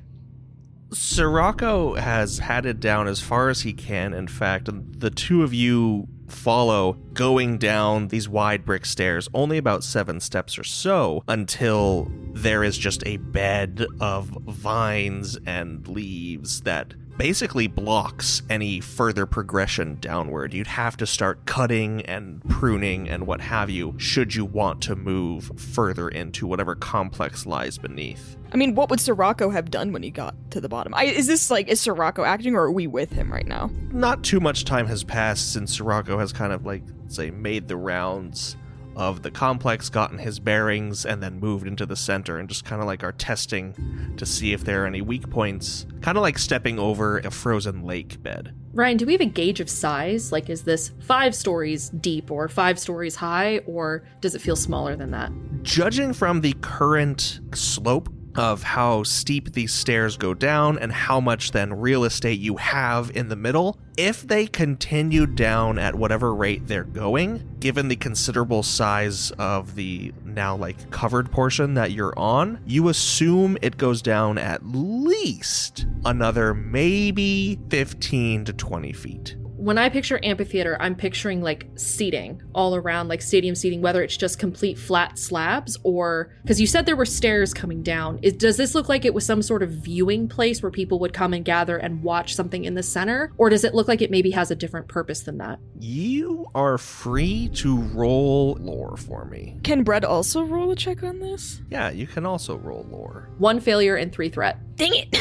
Speaker 1: Serracco has had it down as far as he can, in fact, and the two of you follow, going down these wide brick stairs, only about 7 steps or so, until there is just a bed of vines and leaves that basically blocks any further progression downward. You'd have to start cutting and pruning and what have you, should you want to move further into whatever complex lies beneath.
Speaker 3: I mean, what would Serracco have done when he got to the bottom? Is Serracco acting, or are we with him right now?
Speaker 1: Not too much time has passed since Serracco has kind of, like, say, made the rounds of the complex, gotten his bearings, and then moved into the center and just kind of like are testing to see if there are any weak points. Kind of like stepping over a frozen lake bed.
Speaker 2: Ryan, do we have a gauge of size? Like, is this 5 stories deep or 5 stories high, or does it feel smaller than that?
Speaker 1: Judging from the current slope of how steep these stairs go down and how much then real estate you have in the middle, if they continue down at whatever rate they're going, given the considerable size of the now like covered portion that you're on, you assume it goes down at least another maybe 15 to 20 feet.
Speaker 2: When I picture amphitheater, I'm picturing like seating all around, like stadium seating, whether it's just complete flat slabs or, because you said there were stairs coming down. Does this look like it was some sort of viewing place where people would come and gather and watch something in the center? Or does it look like it maybe has a different purpose than that?
Speaker 1: You are free to roll lore for me.
Speaker 3: Can Brett also roll a check on this?
Speaker 1: Yeah, you can also roll lore.
Speaker 2: 1 failure and 3 threat.
Speaker 3: Dang it!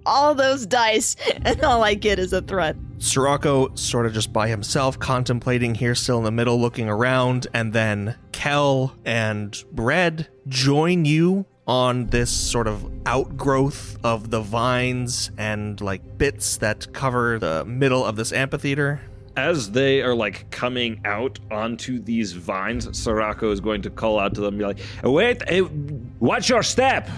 Speaker 3: All those dice, and all I get is a threat.
Speaker 1: Serracco sort of just by himself, contemplating here, still in the middle, looking around, and then Kel and Bread join you on this sort of outgrowth of the vines and like bits that cover the middle of this amphitheater.
Speaker 4: As they are like coming out onto these vines, Serracco is going to call out to them and be like, "Wait, watch your step!"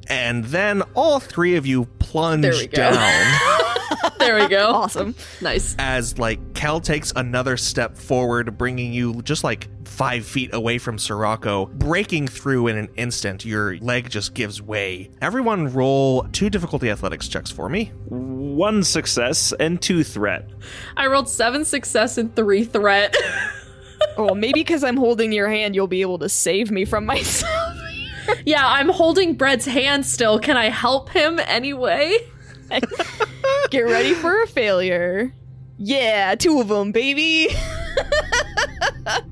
Speaker 1: And then all 3 of you plunge
Speaker 2: There we go.
Speaker 1: down.
Speaker 2: There we go.
Speaker 3: Awesome.
Speaker 2: Nice.
Speaker 1: As like Kel takes another step forward, bringing you just like 5 feet away from Serracco, breaking through in an instant. Your leg just gives way. Everyone roll 2 difficulty athletics checks for me.
Speaker 4: 1 success and 2 threat.
Speaker 2: I rolled 7 success and 3 threat.
Speaker 3: Oh, well, maybe because I'm holding your hand, you'll be able to save me from myself.
Speaker 2: Yeah, I'm holding Brett's hand still. Can I help him anyway?
Speaker 3: Get ready for a failure. Yeah, 2 of them, baby.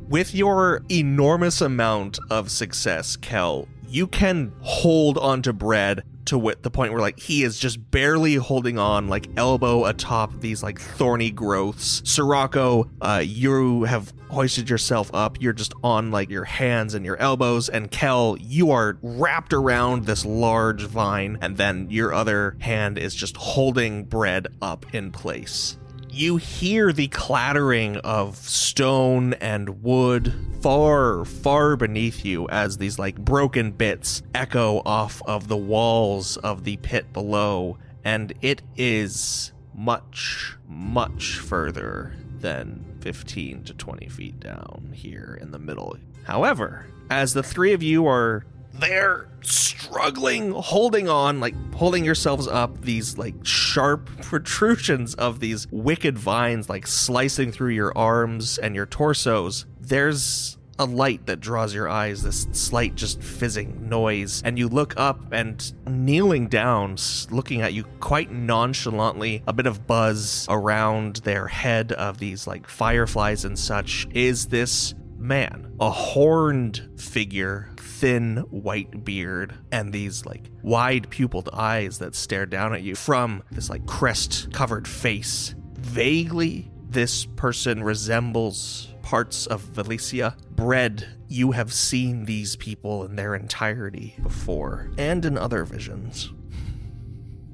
Speaker 1: With your enormous amount of success, Kel, you can hold onto Bread to the point where like he is just barely holding on, like elbow atop these like thorny growths. Serracco, you have hoisted yourself up. You're just on like your hands and your elbows, and Kel, you are wrapped around this large vine, and then your other hand is just holding Bread up in place. You hear the clattering of stone and wood far, far beneath you as these like broken bits echo off of the walls of the pit below, and it is much, much further than 15 to 20 feet down here in the middle. However, as the three of you are there struggling, holding on, like pulling yourselves up, these like sharp protrusions of these wicked vines like slicing through your arms and your torsos, there's a light that draws your eyes, this slight just fizzing noise, and you look up, and kneeling down, looking at you quite nonchalantly, a bit of buzz around their head of these like fireflies and such, is this man, a horned figure, thin white beard, and these like wide pupiled eyes that stare down at you from this like crest covered face. Vaguely, this person resembles parts of Valicia. Bread, you have seen these people in their entirety before, and in other visions.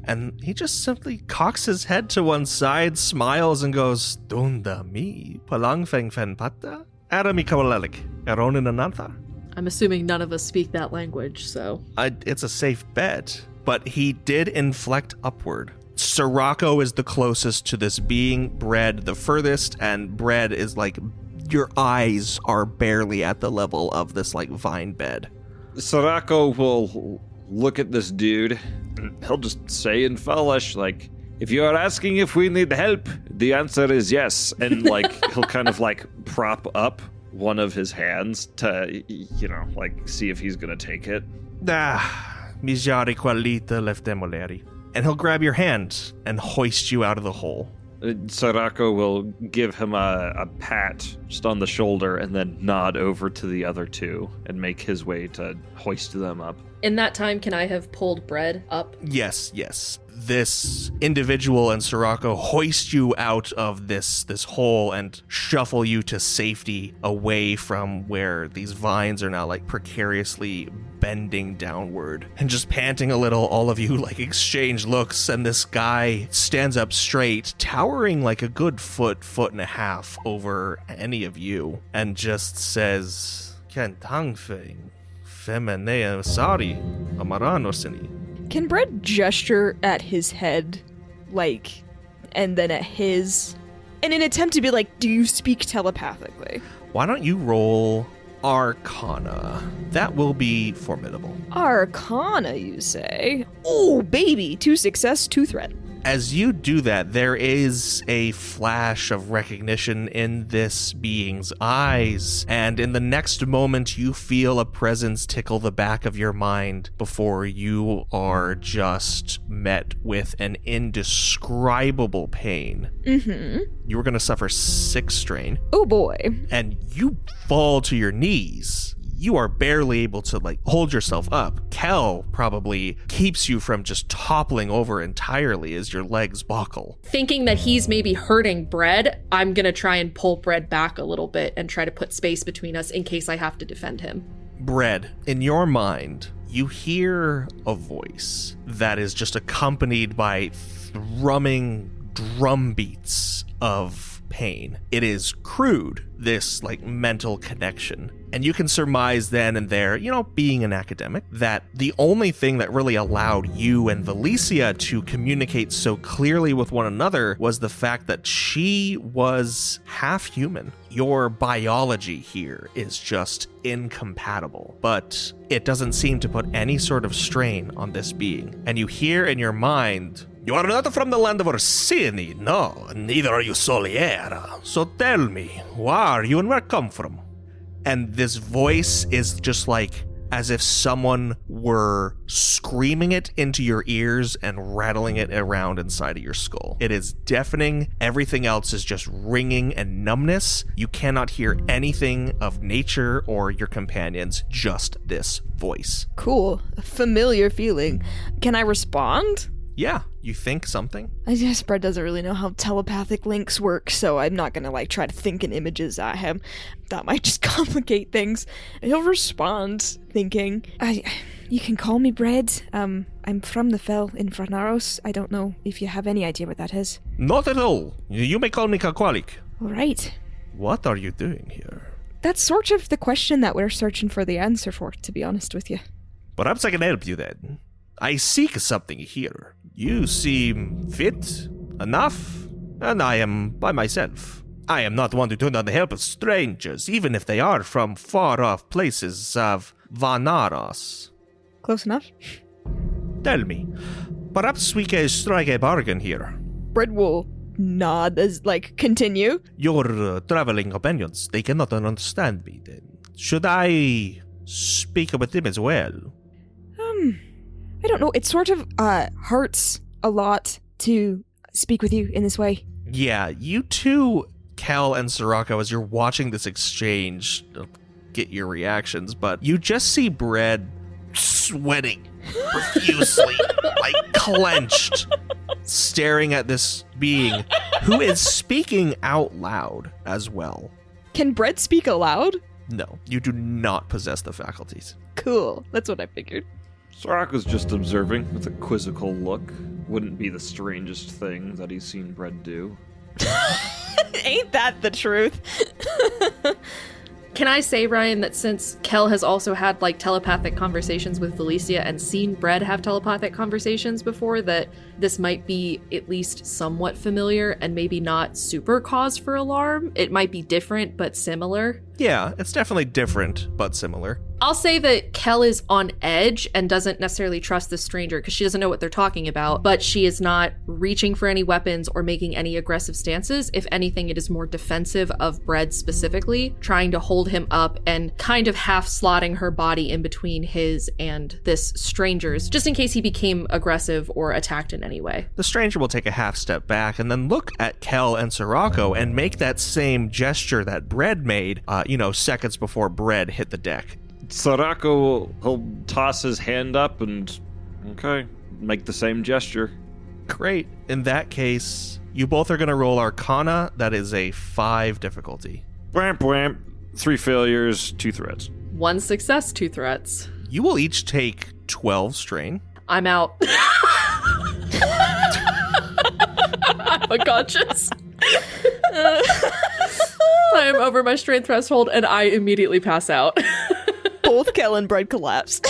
Speaker 1: And he just simply cocks his head to one side, smiles, and goes, Dunda mi, palang feng fen pata, arami kawalelik, eronin anantha.
Speaker 2: I'm assuming none of us speak that language, so...
Speaker 1: It's a safe bet, but he did inflect upward. Serracco is the closest to this being, Bread the furthest, and Bread is like, your eyes are barely at the level of this like vine bed.
Speaker 4: Serracco will look at this dude, and he'll just say in Fellish, like, if you are asking if we need help, the answer is yes. And like, he'll kind of like prop up one of his hands to, you know, like see if he's gonna take it.
Speaker 1: Mijari qualita leftemoleri. And he'll grab your hand and hoist you out of the hole.
Speaker 4: Serracco will give him a pat just on the shoulder and then nod over to the other two and make his way to hoist them up.
Speaker 2: In that time, can I have pulled Bread up?
Speaker 1: Yes. This individual and Serracco hoist you out of this hole and shuffle you to safety away from where these vines are now like precariously bending downward. And just panting a little, all of you like exchange looks, and this guy stands up straight, towering like a good foot and a half over any of you, and just says, Kentangfeng, femenea sari, amaranosini.
Speaker 3: Can Brett gesture at his head, like, and then at his, in an attempt to be like, do you speak telepathically?
Speaker 1: Why don't you roll Arcana? That will be formidable.
Speaker 3: Arcana, you say? Oh, baby! 2 success, 2 threat.
Speaker 1: As you do that, there is a flash of recognition in this being's eyes, and in the next moment you feel a presence tickle the back of your mind before you are just met with an indescribable pain.
Speaker 3: Mm-hmm.
Speaker 1: You are going to suffer 6 strain.
Speaker 3: Oh boy.
Speaker 1: And you fall to your knees. You are barely able to like hold yourself up. Kel probably keeps you from just toppling over entirely as your legs buckle.
Speaker 2: Thinking that he's maybe hurting Bread, I'm gonna try and pull Bread back a little bit and try to put space between us in case I have to defend him.
Speaker 1: Bread, in your mind, you hear a voice that is just accompanied by thrumming drum beats of pain. It is crude, this like mental connection. And you can surmise then and there, you know, being an academic, that the only thing that really allowed you and Valicia to communicate so clearly with one another was the fact that she was half human. Your biology here is just incompatible, but it doesn't seem to put any sort of strain on this being. And you hear in your mind, you are not from the land of Orsini, no, neither are you Soliera. So tell me, where are you and where come from? And this voice is just like as if someone were screaming it into your ears and rattling it around inside of your skull. It is deafening. Everything else is just ringing and numbness. You cannot hear anything of nature or your companions, just this voice.
Speaker 3: Cool. A familiar feeling. Can I respond?
Speaker 1: Yeah, you think something?
Speaker 3: I guess Brett doesn't really know how telepathic links work, so I'm not gonna like try to think in images at him. That might just complicate things. And he'll respond, thinking, you can call me Bread. I'm from the Fell in Franaros. I don't know if you have any idea what that is.
Speaker 1: Not at all. You may call me Kakwalik.
Speaker 3: Alright.
Speaker 1: What are you doing here?
Speaker 3: That's sort of the question that we're searching for the answer for, to be honest with you.
Speaker 1: Perhaps I can help you then. I seek something here. You seem fit enough, and I am by myself. I am not one to turn down the help of strangers, even if they are from far-off places of Vanaros.
Speaker 3: Close enough.
Speaker 1: Tell me, perhaps we can strike a bargain here.
Speaker 3: Bread will nod as, continue.
Speaker 1: Your traveling companions, they cannot understand me then. Should I speak with them as well?
Speaker 3: I don't know. It sort of hurts a lot to speak with you in this way.
Speaker 1: Yeah, you two, Kel and Serracco, as you're watching this exchange, get your reactions, but you just see Bread sweating profusely, clenched, staring at this being who is speaking out loud as well.
Speaker 3: Can Bread speak aloud?
Speaker 1: No, you do not possess the faculties.
Speaker 3: Cool. That's what I figured.
Speaker 4: Serracco's just observing with a quizzical look. Wouldn't be the strangest thing that he's seen Bread do.
Speaker 3: Ain't that the truth?
Speaker 2: Can I say, Ryan, that since Kel has also had telepathic conversations with Felicia and seen Bread have telepathic conversations before, that this might be at least somewhat familiar and maybe not super cause for alarm? It might be different, but similar.
Speaker 1: Yeah, it's definitely different, but similar.
Speaker 2: I'll say that Kel is on edge and doesn't necessarily trust the stranger because she doesn't know what they're talking about, but she is not reaching for any weapons or making any aggressive stances. If anything, it is more defensive of Bread specifically, trying to hold him up and kind of half slotting her body in between his and this stranger's, just in case he became aggressive or attacked in any way.
Speaker 1: The stranger will take a half step back and then look at Kel and Serracco and make that same gesture that Bread made, seconds before Bread hit the deck.
Speaker 4: Serracco, he'll toss his hand up and, make the same gesture.
Speaker 1: Great. In that case, you both are going to roll Arcana. That is a 5 difficulty.
Speaker 4: Whamp whamp. 3 failures, 2 threats.
Speaker 2: 1 success, 2 threats.
Speaker 1: You will each take 12 strain.
Speaker 2: I'm out. I'm unconscious. I am over my strain threshold and I immediately pass out.
Speaker 3: Both Kel and Bread collapse.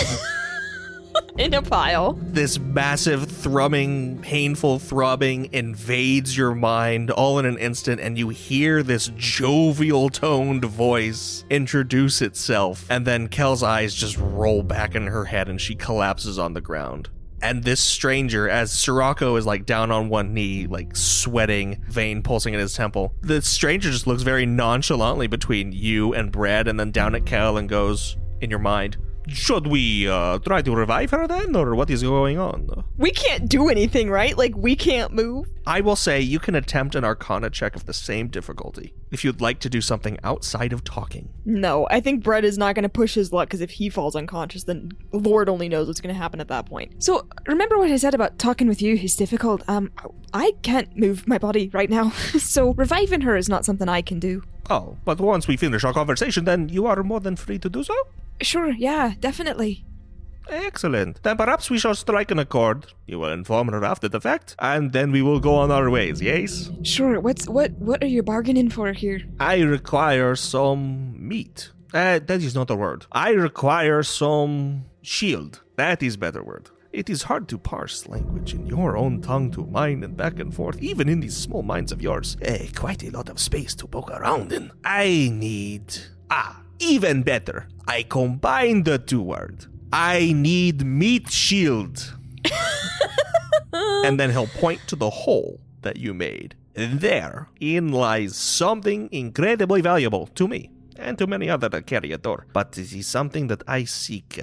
Speaker 3: In a pile.
Speaker 1: This massive thrumming, painful throbbing invades your mind all in an instant, and you hear this jovial toned voice introduce itself, and then Kel's eyes just roll back in her head and she collapses on the ground. And this stranger, as Serracco is down on one knee, sweating, vein pulsing in his temple, the stranger just looks very nonchalantly between you and Bread and then down at Kel and goes, in your mind, should we try to revive her then, or what is going on?
Speaker 3: We can't do anything, right? We can't move.
Speaker 1: I will say you can attempt an Arcana check of the same difficulty if you'd like to do something outside of talking.
Speaker 3: No, I think Bread is not going to push his luck, because if he falls unconscious, then Lord only knows what's going to happen at that point. So, remember what I said about talking with you is difficult? I can't move my body right now, so reviving her is not something I can do.
Speaker 1: Oh, but once we finish our conversation, then you are more than free to do so?
Speaker 3: Sure, yeah, definitely.
Speaker 1: Excellent. Then perhaps we shall strike an accord. You will inform her after the fact, and then we will go on our ways, yes?
Speaker 3: Sure, what are you bargaining for here?
Speaker 1: I require some meat. That is not a word. I require some shield. That is better word. It is hard to parse language in your own tongue to mine and back and forth, even in these small minds of yours. Quite a lot of space to poke around in. I need... even better. I combine the 2 words. I need meat shield. And then he'll point to the hole that you made. Therein lies something incredibly valuable to me and to many other carriator. But it is something that I seek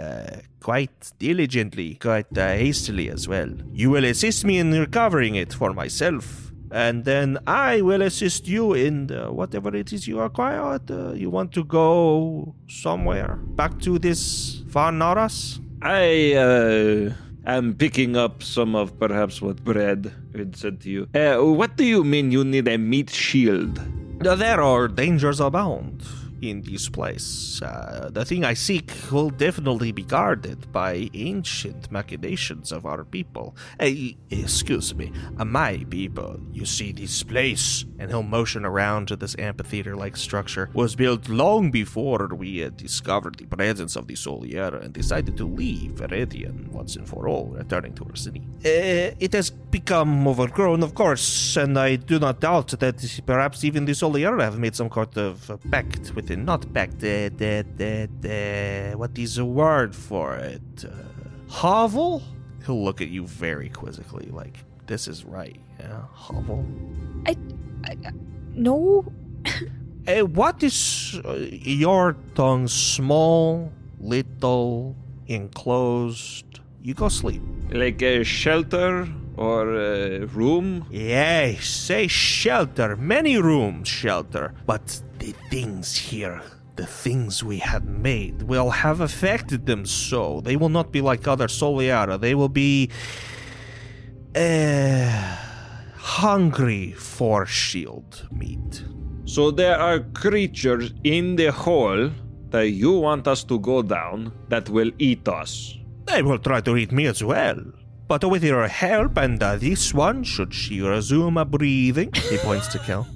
Speaker 1: quite diligently, quite hastily as well. You will assist me in recovering it for myself, and then I will assist you in whatever it is you acquire. You want to go somewhere? Back to this Vanaros?
Speaker 6: I am picking up some of perhaps what Bread had said to you. What do you mean you need a meat shield?
Speaker 1: There are dangers abound. in this place. The thing I seek will definitely be guarded by ancient machinations of our people. Excuse me, my people. You see, this place, and he'll motion around to this amphitheater-like structure, was built long before we had discovered the presence of the Soliera and decided to leave Veridian once and for all, returning to our city. It has become overgrown, of course, and I do not doubt that perhaps even the Soliera have made some kind of pact with it. Not pact, what is the word for it? Hovel? He'll look at you very quizzically, like, this is right, yeah? Hovel?
Speaker 3: I no.
Speaker 1: What is your tongue? Small, little, enclosed? You go sleep.
Speaker 6: Like a shelter or a room?
Speaker 1: Yes, say shelter. Many rooms shelter. But the things here, the things we had made, will have affected them so. They will not be like other Soliara. They will be hungry for shield meat.
Speaker 6: So there are creatures in the hole that you want us to go down that will eat us.
Speaker 1: They will try to eat me as well. But with your help and this one, should she resume breathing, he points to Kel,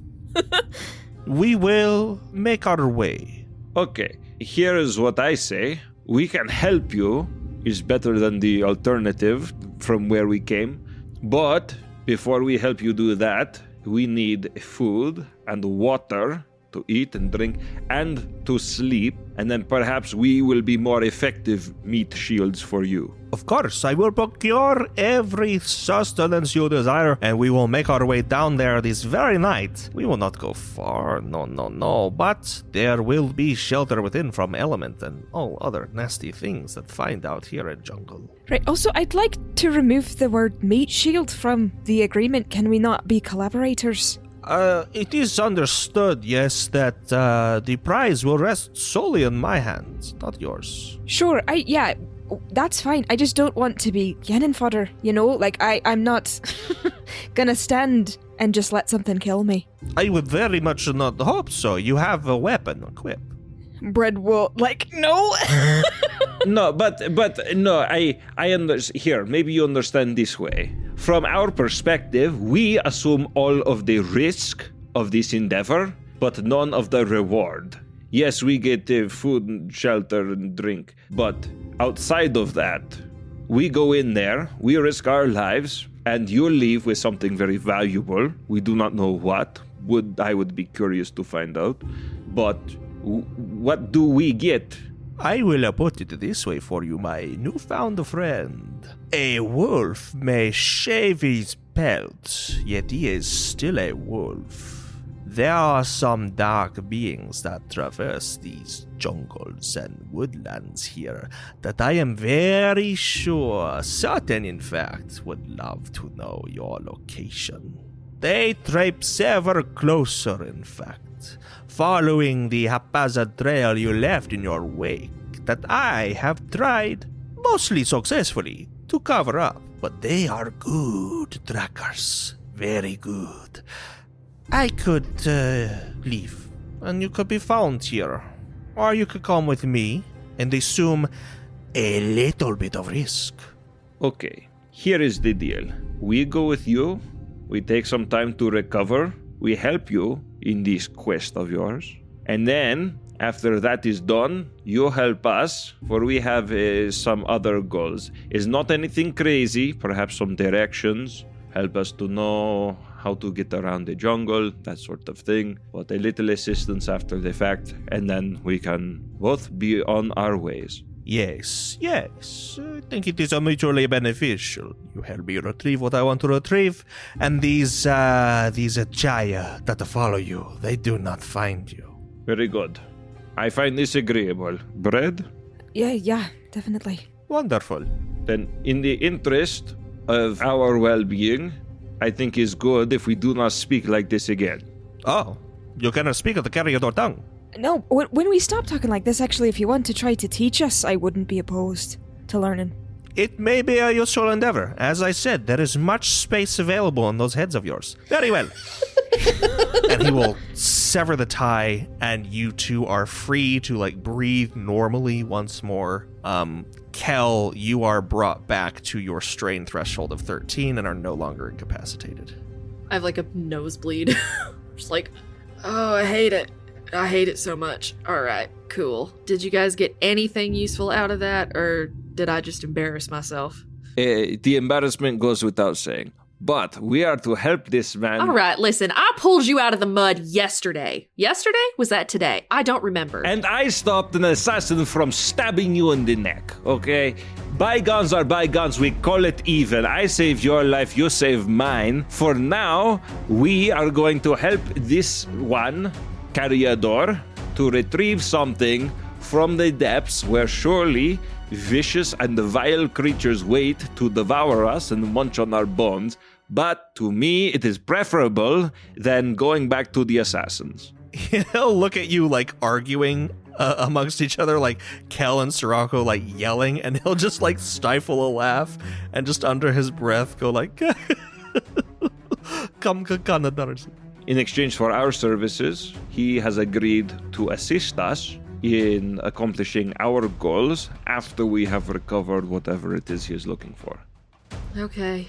Speaker 1: we will make our way.
Speaker 6: Okay, here is what I say. We can help you. Is better than the alternative from where we came. But before we help you do that, we need food and water to eat and drink and to sleep, and then perhaps we will be more effective meat shields for you.
Speaker 1: Of course, I will procure every sustenance you desire, and we will make our way down there this very night. We will not go far, no, but there will be shelter within from element and all other nasty things that find out here in jungle.
Speaker 3: Right, also, I'd like to remove the word meat shield from the agreement. Can we not be collaborators?
Speaker 1: It is understood, yes, that the prize will rest solely in my hands, not yours.
Speaker 3: Sure, yeah, that's fine. I just don't want to be cannon fodder, you know? Like, I'm not gonna stand and just let something kill me.
Speaker 1: I would very much not hope so. You have a weapon equipped.
Speaker 3: Bread will, like, no!
Speaker 6: No, but no, I understand. Here, maybe you understand this way. From our perspective, we assume all of the risk of this endeavor, but none of the reward. Yes, we get food and shelter and drink, but outside of that, we go in there, we risk our lives, and you leave with something very valuable. We do not know what. I would be curious to find out. But what do we get?
Speaker 1: I will put it this way for you, my newfound friend. A wolf may shave his pelt, yet he is still a wolf. There are some dark beings that traverse these jungles and woodlands here that I am very certain in fact, would love to know your location. They traipse ever closer, in fact, following the haphazard trail you left in your wake that I have tried, mostly successfully, to cover up. But they are good trackers, very good. I could leave, and you could be found here. Or you could come with me and assume a little bit of risk.
Speaker 6: Okay, here is the deal. We go with you, we take some time to recover, we help you in this quest of yours, and then after that is done, you help us, for we have some other goals. It's not anything crazy, perhaps some directions, help us to know how to get around the jungle, that sort of thing, but a little assistance after the fact, and then we can both be on our ways.
Speaker 1: Yes, I think it is mutually beneficial. You help me retrieve what I want to retrieve, and these Jaya that follow you, they do not find you.
Speaker 6: Very good. I find this agreeable. Bread?
Speaker 3: Yeah, definitely.
Speaker 1: Wonderful.
Speaker 6: Then, in the interest of our well-being, I think it's good if we do not speak like this again.
Speaker 1: Oh, you cannot speak of the carrier tongue.
Speaker 3: No, when we stop talking like this, actually, if you want to try to teach us, I wouldn't be opposed to learning.
Speaker 1: It may be a useful endeavor. As I said, there is much space available in those heads of yours. Very well. And he will sever the tie, and you two are free to like breathe normally once more. Kel, you are brought back to your strain threshold of 13 and are no longer incapacitated.
Speaker 2: I have like a nosebleed. Just like, oh, I hate it. I hate it so much. All right, cool. Did you guys get anything useful out of that, or did I just embarrass myself?
Speaker 6: The embarrassment goes without saying. But we are to help this man.
Speaker 2: All right, listen, I pulled you out of the mud yesterday. Yesterday? Was that today? I don't remember.
Speaker 6: And I stopped an assassin from stabbing you in the neck, okay? Bygones are bygones, we call it even. I saved your life, you saved mine. For now, we are going to help this one, Carriador, to retrieve something from the depths where surely vicious and vile creatures wait to devour us and munch on our bones. But to me, it is preferable than going back to the assassins.
Speaker 1: He'll look at you like arguing amongst each other, like Kel and Serracco like yelling, and he'll just like stifle a laugh and just under his breath go like, come.
Speaker 6: In exchange for our services, he has agreed to assist us in accomplishing our goals after we have recovered whatever it is he is looking for.
Speaker 2: Okay,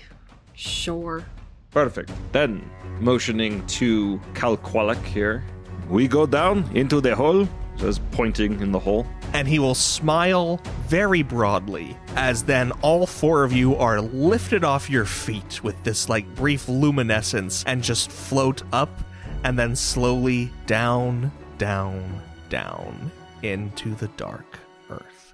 Speaker 2: sure.
Speaker 6: Perfect. Then, motioning to Calqualic here, we go down into the hole, says pointing in the hole.
Speaker 1: And he will smile very broadly as then all four of you are lifted off your feet with this like brief luminescence and just float up and then slowly down into the dark earth.